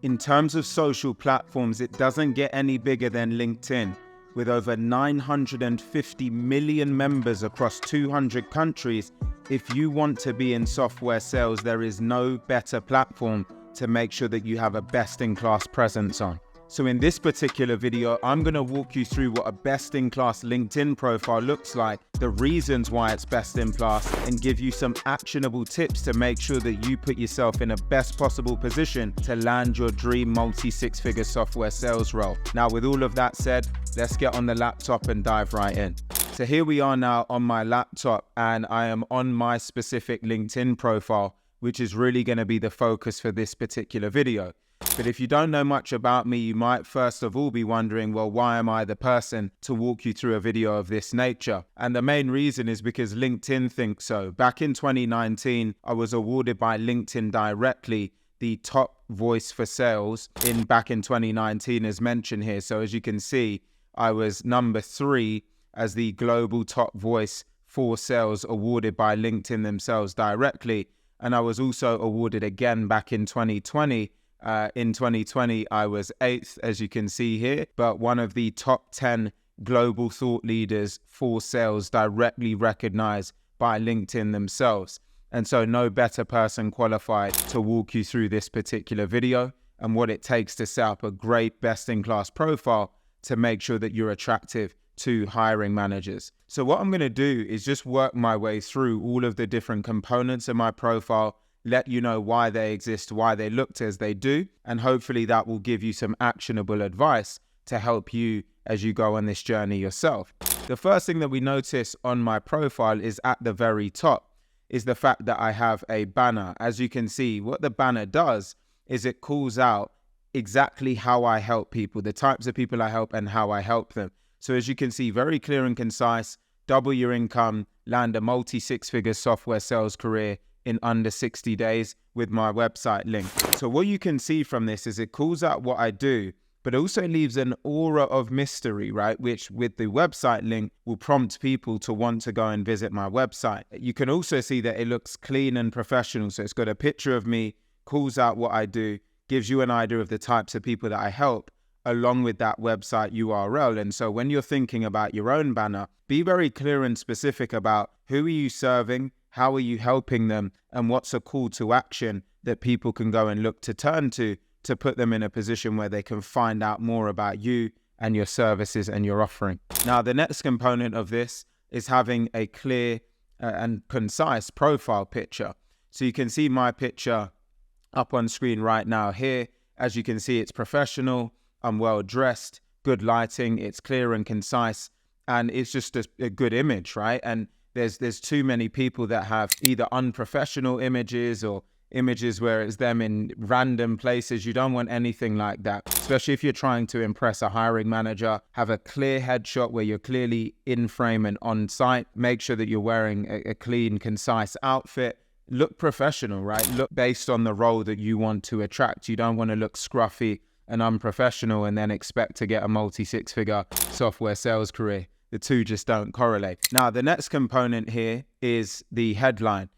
In terms of social platforms, it doesn't get any bigger than LinkedIn. With over 950 million members across 200 countries, if you want to be in software sales, there is no better platform to make sure that you have a best-in-class presence on. So in this particular video, I'm going to walk you through what a best-in-class LinkedIn profile looks like, the reasons why it's best in class, and give you some actionable tips to make sure that you put yourself in a best possible position to land your dream multi-six-figure software sales role. Now, with all of that said, let's get on the laptop and dive right in. So here we are now on my laptop, and I am on my specific LinkedIn profile, which is really going to be the focus for this particular video. But if you don't know much about me, you might first of all be wondering, well, why am I the person to walk you through a video of this nature? And the main reason is because LinkedIn thinks so. Back in 2019, I was awarded by LinkedIn directly the top voice for sales back in 2019 as mentioned here. So as you can see, I was number 3 as the global top voice for sales awarded by LinkedIn themselves directly. And I was also awarded again back in 2020. In 2020, I was 8th, as you can see here, but one of the top 10 global thought leaders for sales directly recognized by LinkedIn themselves. And so no better person qualified to walk you through this particular video and what it takes to set up a great best-in-class profile to make sure that you're attractive to hiring managers. So what I'm going to do is just work my way through all of the different components of my profile, let you know why they exist, why they looked as they do, and hopefully that will give you some actionable advice to help you as you go on this journey yourself. The first thing that we notice on my profile is at the very top is the fact that I have a banner. As you can see, what the banner does is it calls out exactly how I help people, the types of people I help and how I help them. So as you can see, very clear and concise, double your income, land a multi-six-figure software sales career in under 60 days with my website link. So what you can see from this is it calls out what I do, but also leaves an aura of mystery, right? Which with the website link will prompt people to want to go and visit my website. You can also see that it looks clean and professional. So it's got a picture of me, calls out what I do, gives you an idea of the types of people that I help, along with that website URL. And so when you're thinking about your own banner, be very clear and specific about who are you serving, how are you helping them, and what's a call to action that people can go and look to turn to put them in a position where they can find out more about you and your services and your offering. Now, the next component of this is having a clear and concise profile picture. So you can see my picture up on screen right now here. As you can see, it's professional, I'm well dressed, good lighting, it's clear and concise, and it's just a good image, right? And there's too many people that have either unprofessional images or images where it's them in random places. You don't want anything like that, especially if you're trying to impress a hiring manager. Have a clear headshot where you're clearly in frame and on site. Make sure that you're wearing a clean, concise outfit. Look professional, right? Look based on the role that you want to attract. You don't want to look scruffy and unprofessional and then expect to get a multi-six-figure software sales career. The two just don't correlate. Now, the next component here is the headline.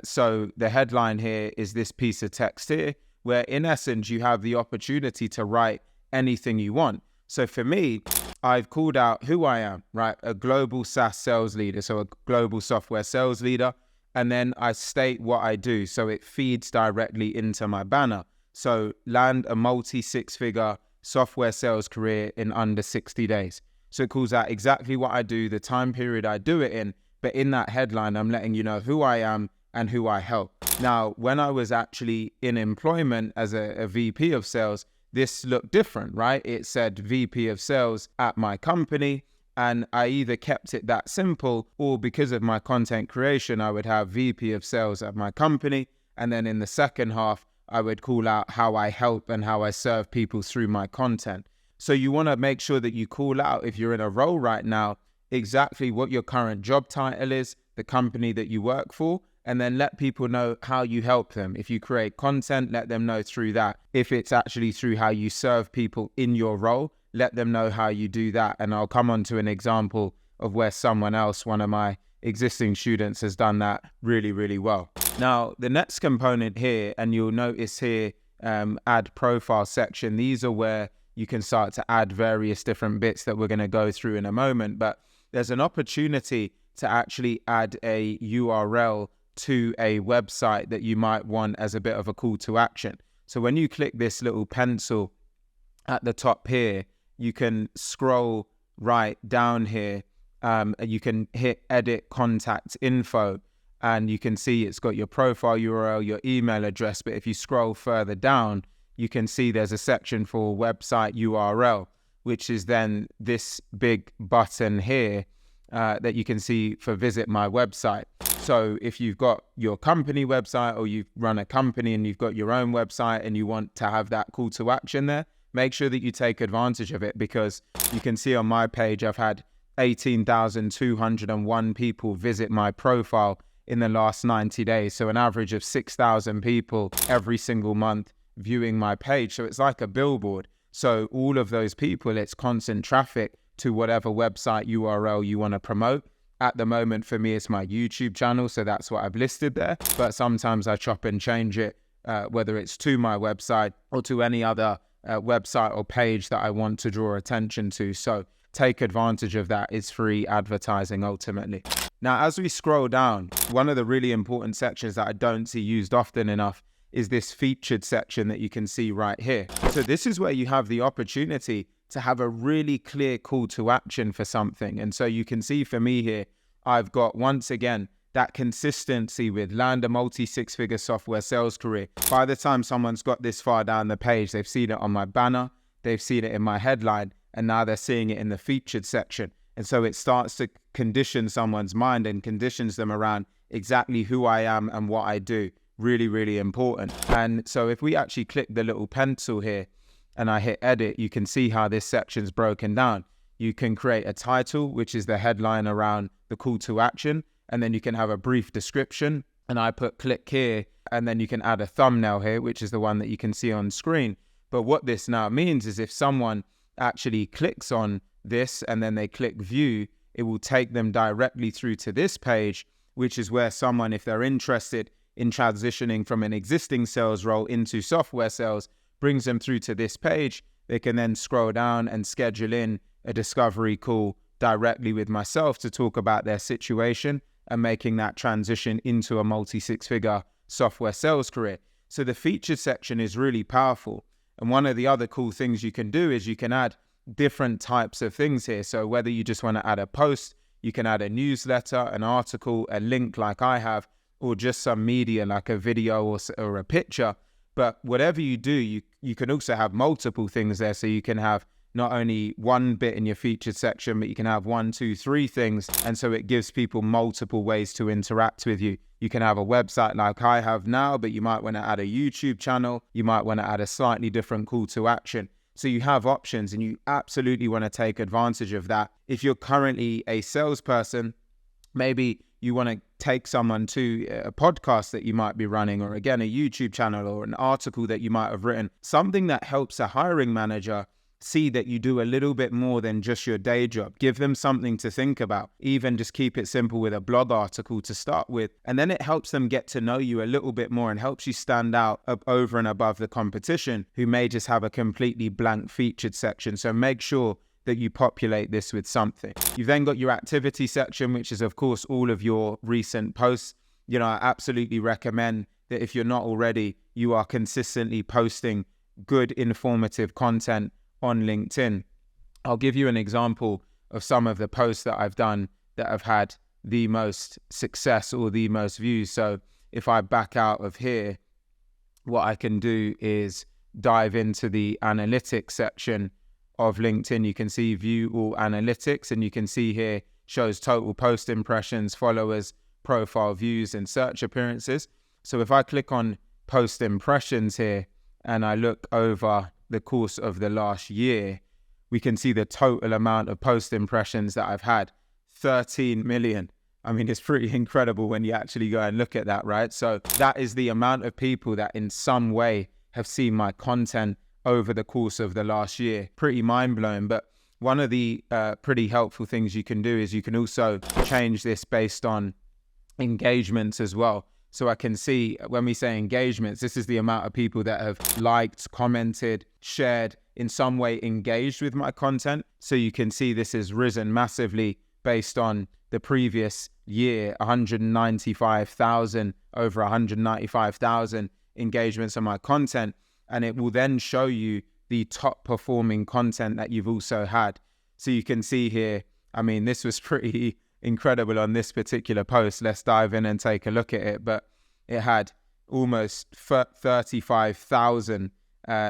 So the headline here is this piece of text here, where in essence, you have the opportunity to write anything you want. So for me, I've called out who I am, right? A global SaaS sales leader, so a global software sales leader. And then I state what I do. So it feeds directly into my banner. So land a multi-six-figure software sales career in under 60 days. So it calls out exactly what I do, the time period I do it in. But in that headline, I'm letting you know who I am and who I help. Now, when I was actually in employment as a VP of sales, this looked different, right? It said VP of sales at my company. And I either kept it that simple, or because of my content creation, I would have VP of sales at my company. And then in the second half, I would call out how I help and how I serve people through my content. So you want to make sure that you call out, if you're in a role right now, exactly what your current job title is, the company that you work for, and then let people know how you help them. If you create content, let them know through that. If it's actually through how you serve people in your role, let them know how you do that. And I'll come on to an example of where someone else, one of my existing students, has done that really, really well. Now, the next component here, and you'll notice here add profile section. These are where you can start to add various different bits that we're going to go through in a moment. But there's an opportunity to actually add a URL to a website that you might want as a bit of a call to action. So when you click this little pencil at the top here, you can scroll right down here. You can hit edit contact info, and you can see it's got your profile URL, your email address. But if you scroll further down, you can see there's a section for website URL, which is then this big button here that you can see for visit my website. So if you've got your company website, or you run a company and you've got your own website and you want to have that call to action there, make sure that you take advantage of it, because you can see on my page, I've had 18,201 people visit my profile in the last 90 days. So an average of 6,000 people every single month viewing my page. So it's like a billboard. So all of those people, it's constant traffic to whatever website URL you want to promote. At the moment, for me, it's my YouTube channel. So that's what I've listed there. But sometimes I chop and change it, whether it's to my website or to any other website or page that I want to draw attention to. So take advantage of that. It's free advertising ultimately. Now, as we scroll down, one of the really important sections that I don't see used often enough is this featured section that you can see right here. So this is where you have the opportunity to have a really clear call to action for something. And so you can see for me here, I've got, once again, that consistency with land a multi-six-figure software sales career. By the time someone's got this far down the page, they've seen it on my banner, they've seen it in my headline, and now they're seeing it in the featured section. And so it starts to condition someone's mind and conditions them around exactly who I am and what I do. Really, really important. And so if we actually click the little pencil here and I hit edit, you can see how this section's broken down. You can create a title, which is the headline around the call to action. And then you can have a brief description. And I put click here, and then you can add a thumbnail here, which is the one that you can see on screen. But what this now means is if someone actually clicks on this and then they click view, it will take them directly through to this page, which is where someone, if they're interested in transitioning from an existing sales role into software sales, brings them through to this page. They can then scroll down and schedule in a discovery call directly with myself to talk about their situation and making that transition into a multi-six-figure software sales career. So the featured section is really powerful. And one of the other cool things you can do is you can add different types of things here. So whether you just want to add a post, you can add a newsletter, an article, a link like I have, or just some media like a video or a picture. But whatever you do, you can also have multiple things there. So you can have not only one bit in your featured section, but you can have 1, 2, 3 things. And so it gives people multiple ways to interact with you. You can have a website like I have now, but you might want to add a YouTube channel. You might want to add a slightly different call to action. So you have options, and you absolutely want to take advantage of that. If you're currently a salesperson, maybe you want to take someone to a podcast that you might be running, or again, a YouTube channel or an article that you might have written, something that helps a hiring manager see that you do a little bit more than just your day job. Give them something to think about. Even just keep it simple with a blog article to start with. And then it helps them get to know you a little bit more and helps you stand out up over and above the competition who may just have a completely blank featured section. So make sure that you populate this with something. You've then got your activity section, which is of course all of your recent posts. You know, I absolutely recommend that if you're not already, you are consistently posting good informative content on LinkedIn. I'll give you an example of some of the posts that I've done that have had the most success or the most views. So if I back out of here, what I can do is dive into the analytics section of LinkedIn. You can see view all analytics, and you can see here shows total post impressions, followers, profile views, and search appearances. So if I click on post impressions here and I look over the course of the last year, we can see the total amount of post impressions that I've had, 13 million. I mean, it's pretty incredible when you actually go and look at that, right? So that is the amount of people that in some way have seen my content over the course of the last year. Pretty mind-blowing. But one of the pretty helpful things you can do is you can also change this based on engagements as well. So I can see when we say engagements, this is the amount of people that have liked, commented, shared, in some way engaged with my content. So you can see this has risen massively based on the previous year, 195,000, over 195,000 engagements on my content. And it will then show you the top performing content that you've also had. So you can see here, I mean, this was pretty incredible on this particular post. Let's dive in and take a look at it. But it had almost 35,000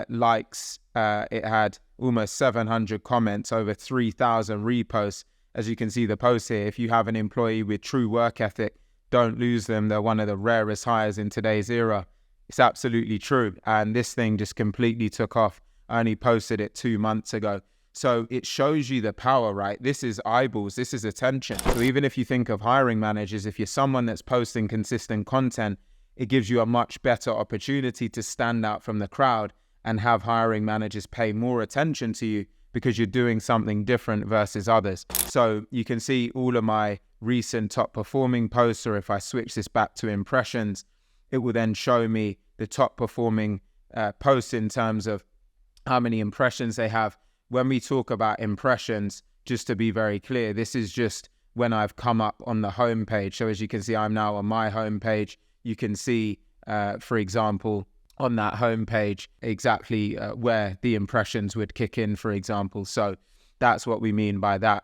likes. It had almost 700 comments, over 3,000 reposts. As you can see the post here, if you have an employee with true work ethic, don't lose them. They're one of the rarest hires in today's era. It's absolutely true. And this thing just completely took off. I only posted it 2 months ago. So it shows you the power, right? This is eyeballs, this is attention. So even if you think of hiring managers, if you're someone that's posting consistent content, it gives you a much better opportunity to stand out from the crowd and have hiring managers pay more attention to you because you're doing something different versus others. So you can see all of my recent top performing posts, or if I switch this back to impressions, it will then show me the top performing posts in terms of how many impressions they have. When we talk about impressions, just to be very clear, this is just when I've come up on the home page. So as you can see, I'm now on my home page. You can see, for example, on that home page, exactly where the impressions would kick in, for example. So that's what we mean by that.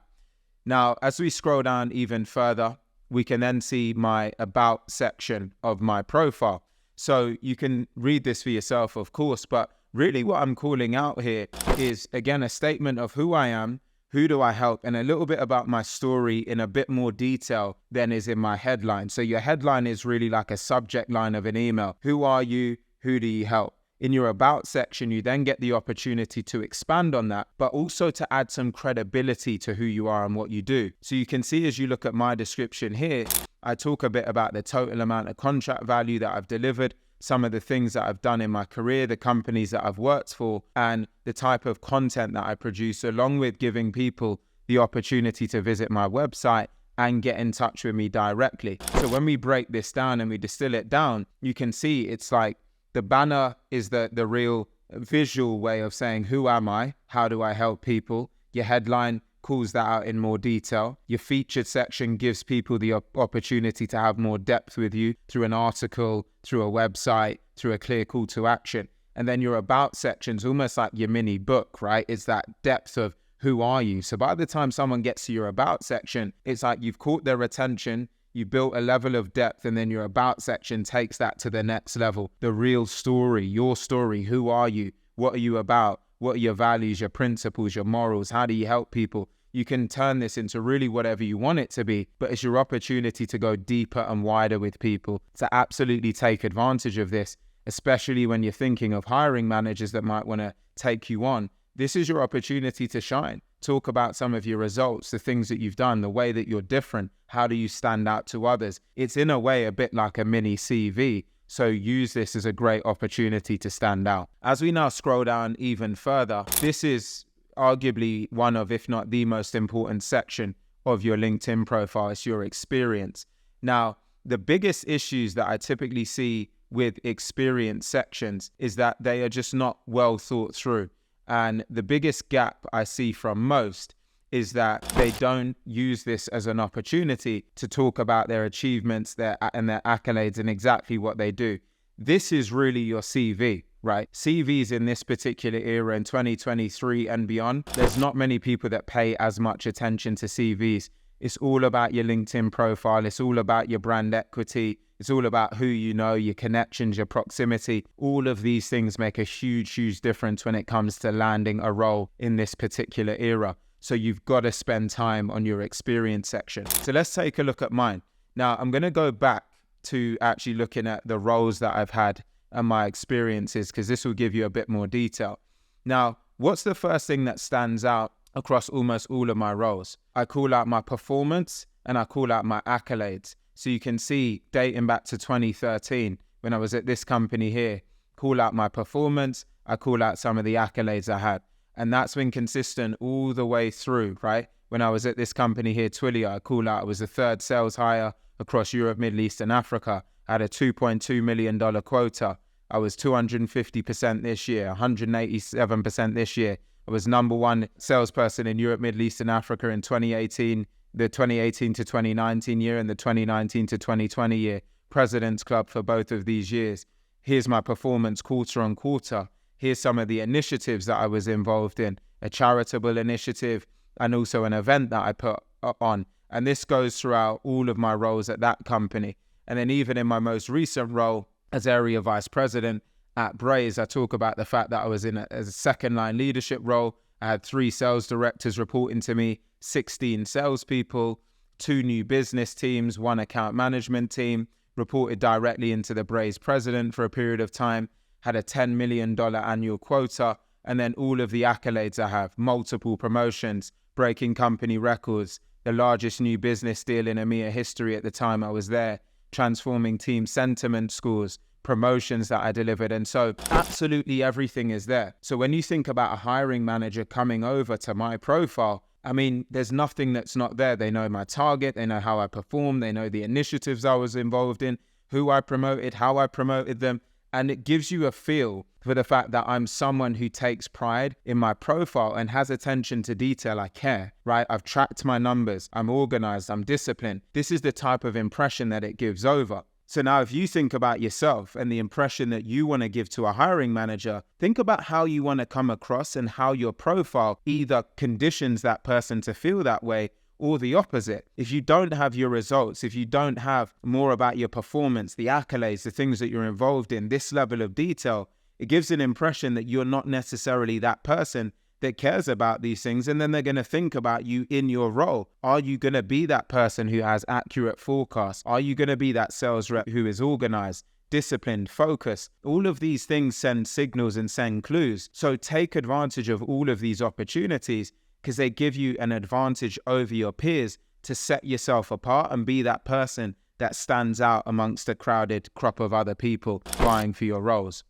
Now, as we scroll down even further, we can then see my about section of my profile. So you can read this for yourself, of course, but really what I'm calling out here is, again, a statement of who I am, who do I help, and a little bit about my story in a bit more detail than is in my headline. So your headline is really like a subject line of an email. Who are you? Who do you help? In your about section, you then get the opportunity to expand on that, but also to add some credibility to who you are and what you do. So you can see as you look at my description here, I talk a bit about the total amount of contract value that I've delivered, some of the things that I've done in my career, the companies that I've worked for, and the type of content that I produce, along with giving people the opportunity to visit my website and get in touch with me directly. So when we break this down and we distill it down, you can see it's like the banner is the real visual way of saying, who am I? How do I help people? Your headline calls that out in more detail. Your featured section gives people the opportunity to have more depth with you through an article, through a website, through a clear call to action. And then your about section's almost like your mini book, right? It's that depth of who are you? So by the time someone gets to your about section, it's like you've caught their attention, you built a level of depth, and then your about section takes that to the next level. The real story, your story. Who are you? What are you about? What are your values, your principles, your morals? How do you help people? You can turn this into really whatever you want it to be, but it's your opportunity to go deeper and wider with people, to absolutely take advantage of this, especially when you're thinking of hiring managers that might want to take you on. This is your opportunity to shine. Talk about some of your results, the things that you've done, the way that you're different. How do you stand out to others? It's in a way a bit like a mini CV. So use this as a great opportunity to stand out. As we now scroll down even further, this is arguably one of, if not the most important section of your LinkedIn profile. It's your experience. Now, the biggest issues that I typically see with experience sections is that they are just not well thought through. And the biggest gap I see from most is that they don't use this as an opportunity to talk about their achievements and their accolades and exactly what they do. This is really your CV, right? CVs in this particular era in 2023 and beyond, there's not many people that pay as much attention to CVs. It's all about your LinkedIn profile. It's all about your brand equity. It's all about who you know, your connections, your proximity. All of these things make a huge, huge difference when it comes to landing a role in this particular era. So you've got to spend time on your experience section. So let's take a look at mine. Now, I'm going to go back to actually looking at the roles that I've had and my experiences, because this will give you a bit more detail. Now, what's the first thing that stands out across almost all of my roles? I call out my performance and I call out my accolades. So you can see, dating back to 2013, when I was at this company here, call out my performance, I call out some of the accolades I had. And that's been consistent all the way through, right? When I was at this company here, Twilio, I call out, I was the third sales hire across Europe, Middle East, and Africa. I had a $2.2 million quota. I was 250% this year, 187% this year. I was number one salesperson in Europe, Middle East, and Africa in 2018, the 2018 to 2019 year, and the 2019 to 2020 year. President's Club for both of these years. Here's my performance quarter on quarter. Here's some of the initiatives that I was involved in, a charitable initiative and also an event that I put on. And this goes throughout all of my roles at that company. And then even in my most recent role as area vice president at Braze, I talk about the fact that I was in a second line leadership role. I had 3 sales directors reporting to me, 16 salespeople, 2 new business teams, 1 account management team, reported directly into the Braze president for a period of time, had a $10 million annual quota, and then all of the accolades I have, multiple promotions, breaking company records, the largest new business deal in EMEA history at the time I was there, transforming team sentiment scores, promotions that I delivered. And so absolutely everything is there. So when you think about a hiring manager coming over to my profile, I mean, there's nothing that's not there. They know my target, they know how I perform, they know the initiatives I was involved in, who I promoted, how I promoted them. And it gives you a feel for the fact that I'm someone who takes pride in my profile and has attention to detail. I care, right? I've tracked my numbers. I'm organized. I'm disciplined. This is the type of impression that it gives over. So now if you think about yourself and the impression that you want to give to a hiring manager, think about how you want to come across and how your profile either conditions that person to feel that way or the opposite. If you don't have your results, if you don't have more about your performance, the accolades, the things that you're involved in, this level of detail, it gives an impression that you're not necessarily that person that cares about these things. And then they're going to think about you in your role. Are you going to be that person who has accurate forecasts? Are you going to be that sales rep who is organized, disciplined, focused? All of these things send signals and send clues. So take advantage of all of these opportunities, because they give you an advantage over your peers to set yourself apart and be that person that stands out amongst a crowded crop of other people vying for your roles.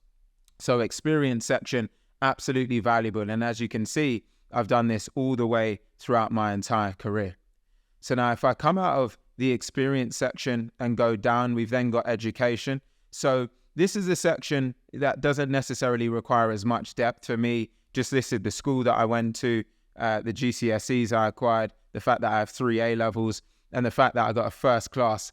So experience section, absolutely valuable. And as you can see, I've done this all the way throughout my entire career. So now if I come out of the experience section and go down, we've then got education. So this is a section that doesn't necessarily require as much depth. For me, just listed the school that I went to, the GCSEs I acquired, the fact that I have 3 A-levels, and the fact that I got a first-class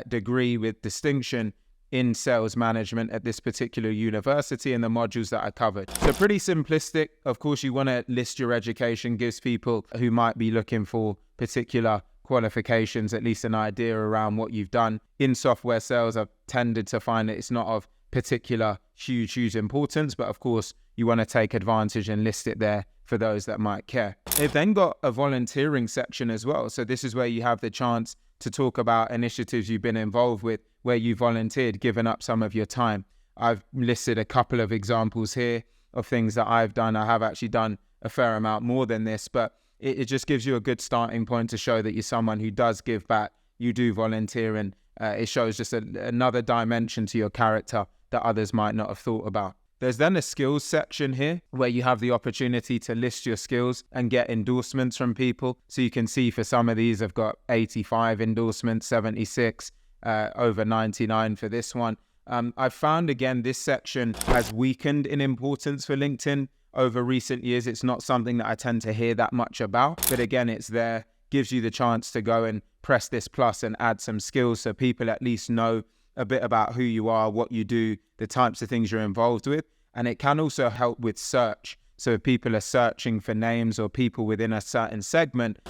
degree with distinction in sales management at this particular university and the modules that I covered. So pretty simplistic. Of course, you want to list your education, gives people who might be looking for particular qualifications at least an idea around what you've done. In software sales, I've tended to find that it's not of particular huge importance, but of course, you want to take advantage and list it there for those that might care. They've then got a volunteering section as well. So this is where you have the chance to talk about initiatives you've been involved with, where you volunteered, given up some of your time. I've listed a couple of examples here of things that I've done. I have actually done a fair amount more than this, but it just gives you a good starting point to show that you're someone who does give back, you do volunteer, and it shows just another dimension to your character that others might not have thought about. There's then a skills section here where you have the opportunity to list your skills and get endorsements from people. So you can see for some of these, I've got 85 endorsements, 76, over 99 for this one. I've found, again, this section has weakened in importance for LinkedIn over recent years. It's not something that I tend to hear that much about, but again, it's there, gives you the chance to go and press this plus and add some skills so people at least know a bit about who you are, what you do, the types of things you're involved with. And it can also help with search. So if people are searching for names or people within a certain segment,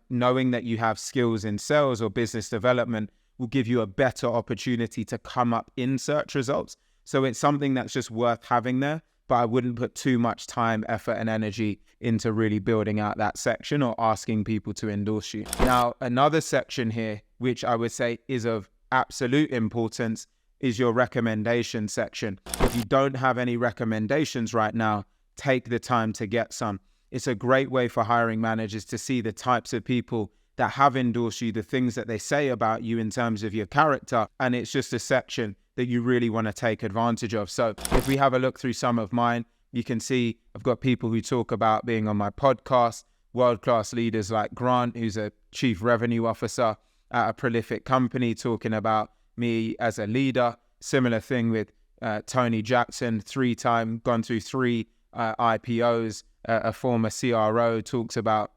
knowing that you have skills in sales or business development will give you a better opportunity to come up in search results. So it's something that's just worth having there, but I wouldn't put too much time, effort, and energy into really building out that section or asking people to endorse you. Now, another section here, which I would say is of absolute importance, is your recommendation section. If you don't have any recommendations right now, take the time to get some. It's a great way for hiring managers to see the types of people that have endorsed you, the things that they say about you in terms of your character, and it's just a section that you really want to take advantage of. So if we have a look through some of mine, You can see I've got people who talk about being on my podcast, world-class leaders like Grant, who's a chief revenue officer at a prolific company, talking about me as a leader. Similar thing with Tony Jackson, gone through 3 IPOs, a former CRO, talks about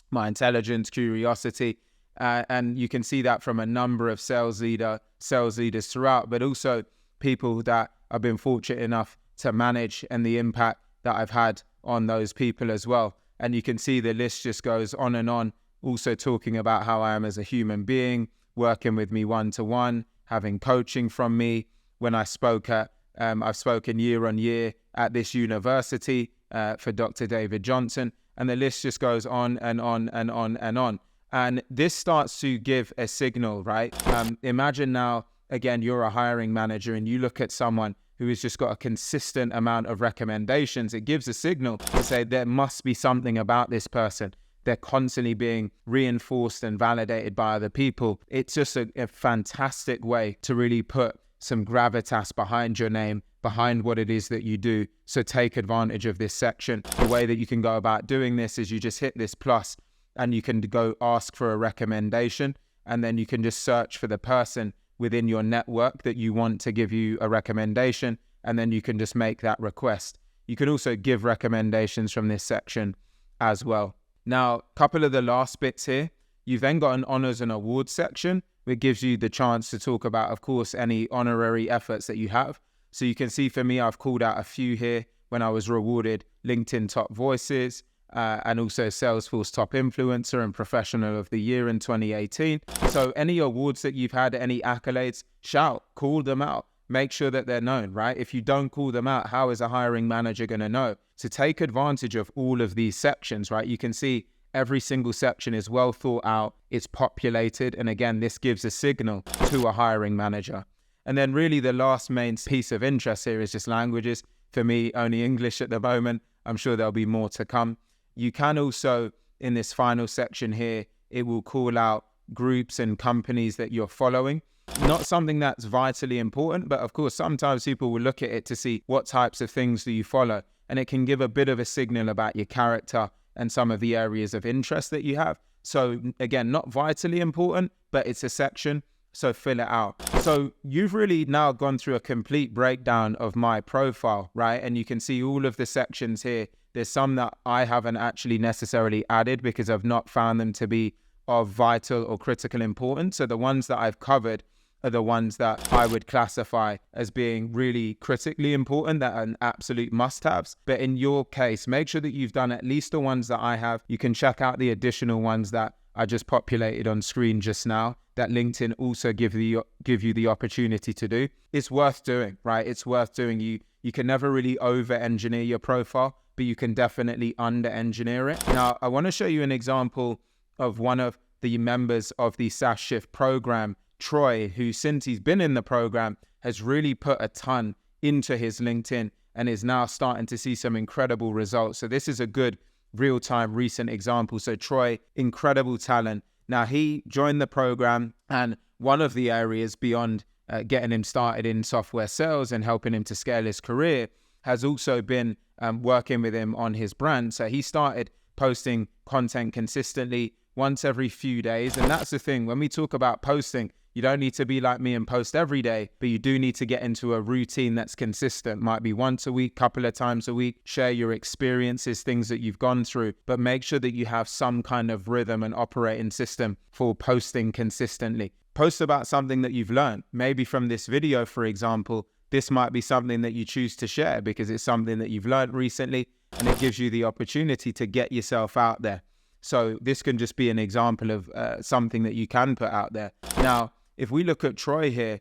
my intelligence, curiosity, and you can see that from a number of sales leaders throughout, but also people that I've been fortunate enough to manage and the impact that I've had on those people as well. And you can see the list just goes on and on, also talking about how I am as a human being, working with me one-to-one, having coaching from me. When I spoke I've spoken year on year at this university for Dr. David Johnson, and the list just goes on and on and on and on. And this starts to give a signal, right? Imagine now, again, you're a hiring manager and you look at someone who has just got a consistent amount of recommendations. It gives a signal to say there must be something about this person. They're constantly being reinforced and validated by other people. It's just a fantastic way to really put some gravitas behind your name, behind what it is that you do. So take advantage of this section. The way that you can go about doing this is you just hit this plus and you can go ask for a recommendation, and then you can just search for the person within your network that you want to give you a recommendation, and then you can just make that request. You can also give recommendations from this section as well. Now, a couple of the last bits here, you've then got an honors and awards section, which gives you the chance to talk about, of course, any honorary efforts that you have. So you can see for me, I've called out a few here when I was rewarded LinkedIn Top Voices, and also Salesforce Top Influencer and Professional of the Year in 2018. So any awards that you've had, any accolades, shout, call them out. Make sure that they're known, right? If you don't call them out, how is a hiring manager going to know? So take advantage of all of these sections, right? You can see every single section is well thought out, it's populated, and again, this gives a signal to a hiring manager. And then really the last main piece of interest here is just languages. For me, only English at the moment. I'm sure there'll be more to come. You can also, in this final section here, it will call out groups and companies that you're following. Not something that's vitally important, but of course, sometimes people will look at it to see what types of things do you follow. And it can give a bit of a signal about your character and some of the areas of interest that you have. So again, not vitally important, but it's a section, so fill it out. So you've really now gone through a complete breakdown of my profile, right? And you can see all of the sections here. There's some that I haven't actually necessarily added because I've not found them to be of vital or critical importance. So the ones that I've covered are the ones that I would classify as being really critically important, that are an absolute must-haves. But in your case, make sure that you've done at least the ones that I have. You can check out the additional ones that I just populated on screen just now, that LinkedIn also give you the opportunity to do. It's worth doing, right? It's worth doing. You can never really over-engineer your profile, but you can definitely under-engineer it. Now, I want to show you an example of one of the members of the SaaS Shift program, Troy, who since he's been in the program has really put a ton into his LinkedIn and is now starting to see some incredible results. So this is a good real-time recent example. So Troy, incredible talent. Now he joined the program, and one of the areas beyond getting him started in software sales and helping him to scale his career has also been working with him on his brand. So he started posting content consistently once every few days. And that's the thing, when we talk about posting, you don't need to be like me and post every day, but you do need to get into a routine that's consistent. Might be once a week, couple of times a week. Share your experiences, things that you've gone through, but make sure that you have some kind of rhythm and operating system for posting consistently. Post about something that you've learned. Maybe from this video, for example, this might be something that you choose to share because it's something that you've learned recently, and it gives you the opportunity to get yourself out there. So this can just be an example of something that you can put out there. Now, if we look at Troy here,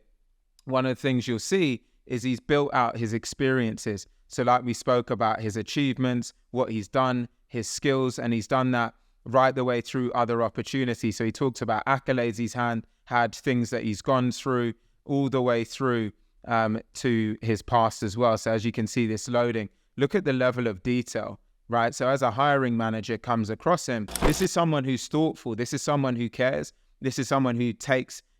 one of the things you'll see is he's built out his experiences. So like we spoke about his achievements, what he's done, his skills, and he's done that right the way through other opportunities. So he talks about accolades he's had, things that he's gone through, all the way through to his past as well. So as you can see this loading, look at the level of detail, right? So as a hiring manager comes across him, this is someone who's thoughtful. This is someone who cares. This is someone who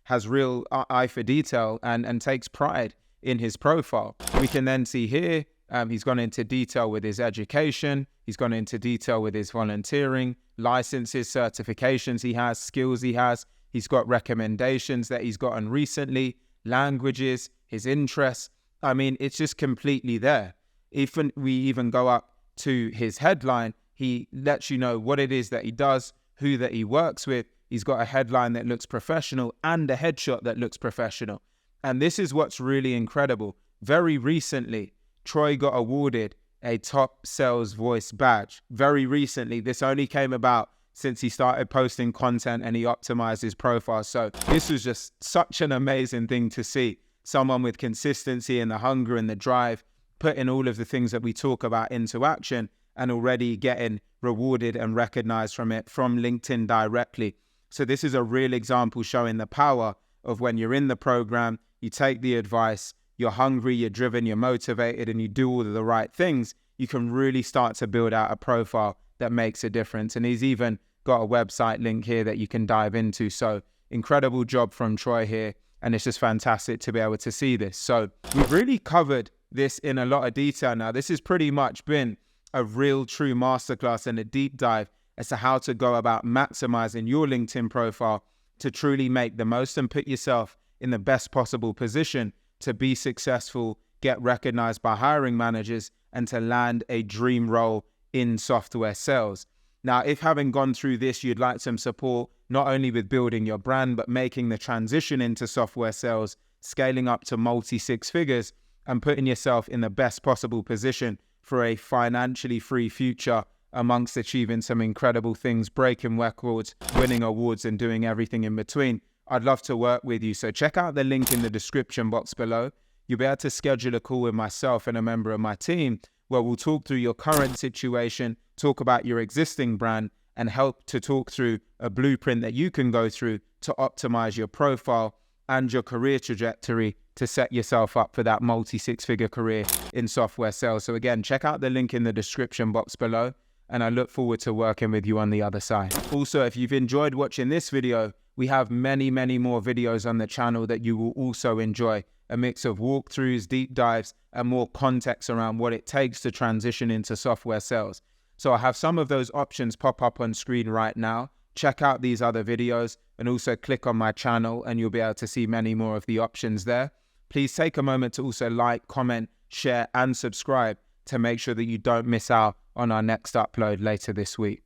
has real eye for detail and takes pride in his profile. We can then see here He's gone into detail with his education. He's gone into detail with his volunteering, licenses, certifications he has, skills he has. He's got recommendations that he's gotten recently, languages, his interests. I mean, it's just completely there. If we even go up to his headline, he lets you know what it is that he does, who that he works with. He's got a headline that looks professional and a headshot that looks professional. And this is what's really incredible. Very recently, Troy got awarded a top sales voice badge. Very recently. This only came about since he started posting content and he optimized his profile. So this was just such an amazing thing to see. Someone with consistency and the hunger and the drive, putting all of the things that we talk about into action and already getting rewarded and recognized from it from LinkedIn directly. So this is a real example showing the power of when you're in the program, you take the advice, you're hungry, you're driven, you're motivated, and you do all of the right things, you can really start to build out a profile that makes a difference. And he's even got a website link here that you can dive into. So incredible job from Troy here. And it's just fantastic to be able to see this. So we've really covered this in a lot of detail now. This has pretty much been a real true masterclass and a deep dive as to how to go about maximizing your LinkedIn profile to truly make the most and put yourself in the best possible position to be successful, get recognized by hiring managers, and to land a dream role in software sales. Now, if having gone through this, you'd like some support, not only with building your brand, but making the transition into software sales, scaling up to multi-six figures, and putting yourself in the best possible position for a financially free future amongst achieving some incredible things, breaking records, winning awards, and doing everything in between, I'd love to work with you. So check out the link in the description box below. You'll be able to schedule a call with myself and a member of my team where we'll talk through your current situation, talk about your existing brand, and help to talk through a blueprint that you can go through to optimize your profile and your career trajectory to set yourself up for that multi-six-figure career in software sales. So again, check out the link in the description box below, and I look forward to working with you on the other side. Also, if you've enjoyed watching this video, we have many, many more videos on the channel that you will also enjoy. A mix of walkthroughs, deep dives, and more context around what it takes to transition into software sales. So I have some of those options pop up on screen right now. Check out these other videos and also click on my channel and you'll be able to see many more of the options there. Please take a moment to also like, comment, share, and subscribe to make sure that you don't miss out on our next upload later this week.